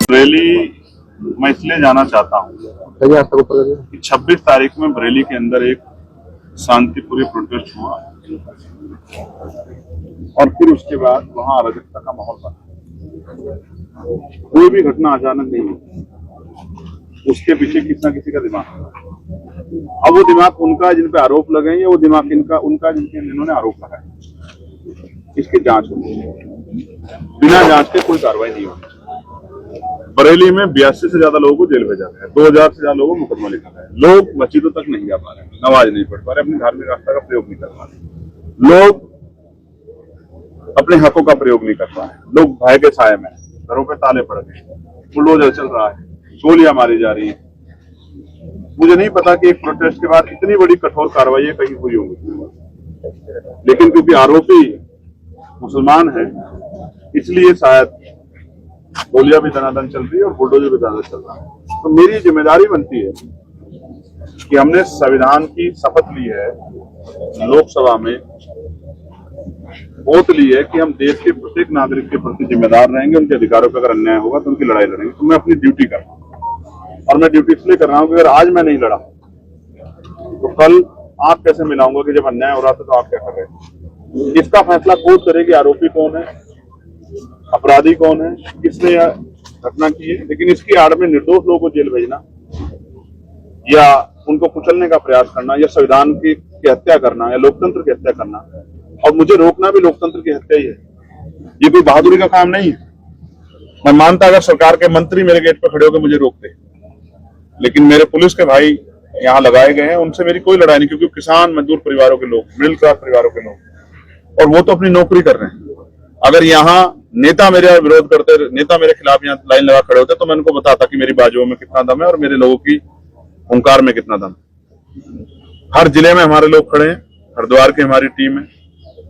बरेली मैं इसलिए जाना चाहता हूँ कि 26 तारीख में बरेली के अंदर एक शांतिपूर्ण प्रोटेस्ट हुआ और फिर उसके बाद वहां अराजकता का माहौल बना। कोई भी घटना अचानक नहीं हुई, उसके पीछे किसी न किसी का दिमाग है। अब वो दिमाग उनका जिन पे आरोप लगे हैं, वो दिमाग उनका जिन्होंने आरोप लगाया, इसकी जांच होनी चाहिए। बिना जांच के कोई कार्रवाई नहीं होगी। बरेली में 82 से ज्यादा लोगों को जेल भेजा गया है, 2000 से ज्यादा लोगों को मुकदमा लिखा गया है। लोग मस्जिदों तक नहीं जा पा रहे, नमाज नहीं पढ़ पा रहे, अपनी धार्मिक आस्था का प्रयोग नहीं कर पा रहे, लोग अपने हकों का प्रयोग नहीं कर पा रहे, लोग भय के साए में, घरों पे ताले पड़ गए, बुलडोजर चल रहा है, गोलियां मारी जा रही है। मुझे नहीं पता कि एक प्रोटेस्ट के बाद इतनी बड़ी कठोर कार्रवाई कहीं हुई होंगी, लेकिन क्योंकि आरोपी मुसलमान है इसलिए शायद गोलियां भी दनादन चल रही है और बुलडोजर भी दनादन चल रहा है। तो मेरी जिम्मेदारी बनती है कि हमने संविधान की शपथ ली है, लोकसभा में वोट ली है कि हम देश के प्रत्येक नागरिक के प्रति जिम्मेदार रहेंगे, उनके अधिकारों पर अगर अन्याय होगा तो उनकी लड़ाई लड़ेंगे। तो मैं अपनी ड्यूटी कर रहा हूँ और मैं ड्यूटी इसलिए कर रहा हूँ कि अगर आज मैं नहीं लड़ा तो कल आप कैसे मिलाऊंगा कि जब अन्याय हो रहा था तो आप क्या कर रहे हैं। इसका फैसला कोर्ट करेगी आरोपी कौन है, अपराधी कौन है, किसने यह घटना की है। लेकिन इसकी आड़ में निर्दोष लोगों को जेल भेजना या उनको कुचलने का प्रयास करना या संविधान की हत्या करना या लोकतंत्र की हत्या करना, और मुझे रोकना भी लोकतंत्र की हत्या ही है। ये कोई बहादुरी का काम नहीं है। मैं मानता अगर सरकार के मंत्री मेरे गेट पर खड़े होकर मुझे रोकते, लेकिन मेरे पुलिस के भाई यहाँ लगाए गए हैं, उनसे मेरी कोई लड़ाई नहीं, क्योंकि किसान मजदूर परिवारों के लोग, मिडिल क्लास परिवारों के लोग, और वो तो अपनी नौकरी कर रहे हैं। अगर यहाँ नेता मेरे विरोध करते, नेता मेरे खिलाफ यहाँ लाइन लगा खड़े होते तो मैं उनको बताता कि मेरी बाजुओं में कितना दम है और मेरे लोगों की हुंकार में कितना दम है। हर जिले में हमारे लोग खड़े हैं, हरिद्वार की हमारी टीम है,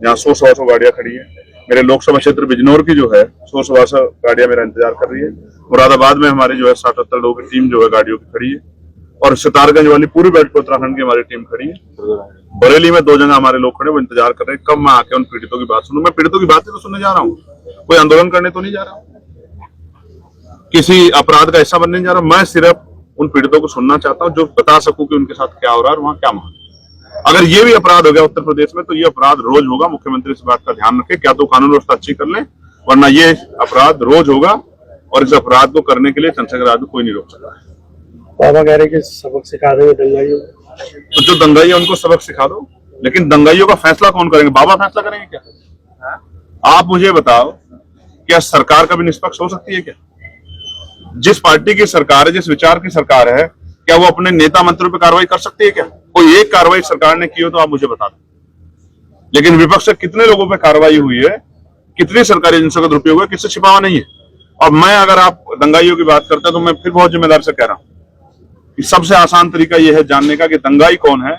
यहाँ 100 गाड़ियां खड़ी है। मेरे लोकसभा क्षेत्र बिजनौर की जो है 100 गाड़ियां मेरा इंतजार कर रही है। मुरादाबाद में हमारी जो है 60-70 लोगों की टीम जो है गाड़ियों की खड़ी है, और सितारगंज वाली पूरी बेल्ट पे उत्तराखंड की हमारी टीम खड़ी है। बरेली में 2 जगह हमारे लोग खड़े, वो इंतजार कर रहे हैं कब मैं आके उन पीड़ितों की बात सुनूं। मैं पीड़ितों की बातें तो सुनने जा रहा हूँ, कोई आंदोलन करने तो नहीं जा रहा हूँ, किसी अपराध का हिस्सा बनने जा रहा हूँ। मैं सिर्फ उन पीड़ितों को सुनना चाहता हूँ, जो बता सकूं कि उनके साथ क्या हो रहा है और वहां क्या माहौल। अगर ये भी अपराध हो गया उत्तर प्रदेश में तो ये अपराध रोज होगा। मुख्यमंत्री इस बात का ध्यान रखे, क्या तो कानून व्यवस्था अच्छी कर ले, वरना ये अपराध रोज होगा और इस अपराध को करने के लिए चंद्रशेखर आजाद को कोई नहीं रोक सकता है। बाबा कह रहे कि सबक सिखा देंगे दंगाइयों, तो जो दंगाई है उनको सबक सिखा दो, लेकिन दंगाइयों का फैसला कौन करेंगे? बाबा फैसला करेंगे क्या? आप मुझे बताओ, क्या सरकार कभी निष्पक्ष हो सकती है क्या? जिस पार्टी की सरकार है, जिस विचार की सरकार है, क्या वो अपने नेता मंत्रियों पर कार्रवाई कर सकती है क्या? कोई एक कार्रवाई सरकार ने की हो तो आप मुझे बता दो। लेकिन विपक्ष से कितने लोगों पर कार्रवाई हुई है, कितनी सरकारी एजेंसियों का दुरुपयोग है, किससे छिपावा नहीं है। और मैं, अगर आप दंगाइयों की बात करते हैं तो मैं फिर बहुत जिम्मेदार से कह रहा हूं कि सबसे आसान तरीका यह है जानने का कि दंगाई कौन है,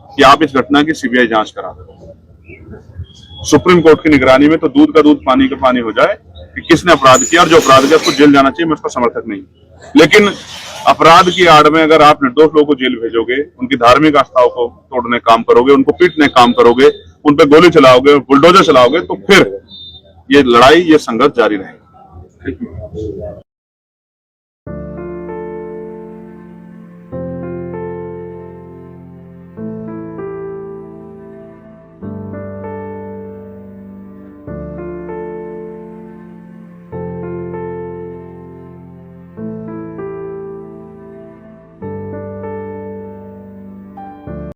कि आप इस घटना की सीबीआई जांच करा दो। सुप्रीम कोर्ट की निगरानी में तो दूध का दूध पानी का पानी हो जाए कि किसने अपराध किया, और जो अपराध किया उसको जेल जाना चाहिए, मैं उसका समर्थक नहीं। लेकिन अपराध की आड़ में अगर आप निर्दोष लोगों को जेल भेजोगे, उनकी धार्मिक आस्थाओं को तोड़ने काम करोगे, उनको पीटने काम करोगे, उन पर गोली चलाओगे, बुलडोजर चलाओगे, तो फिर ये लड़ाई, ये संघर्ष जारी रहेगा।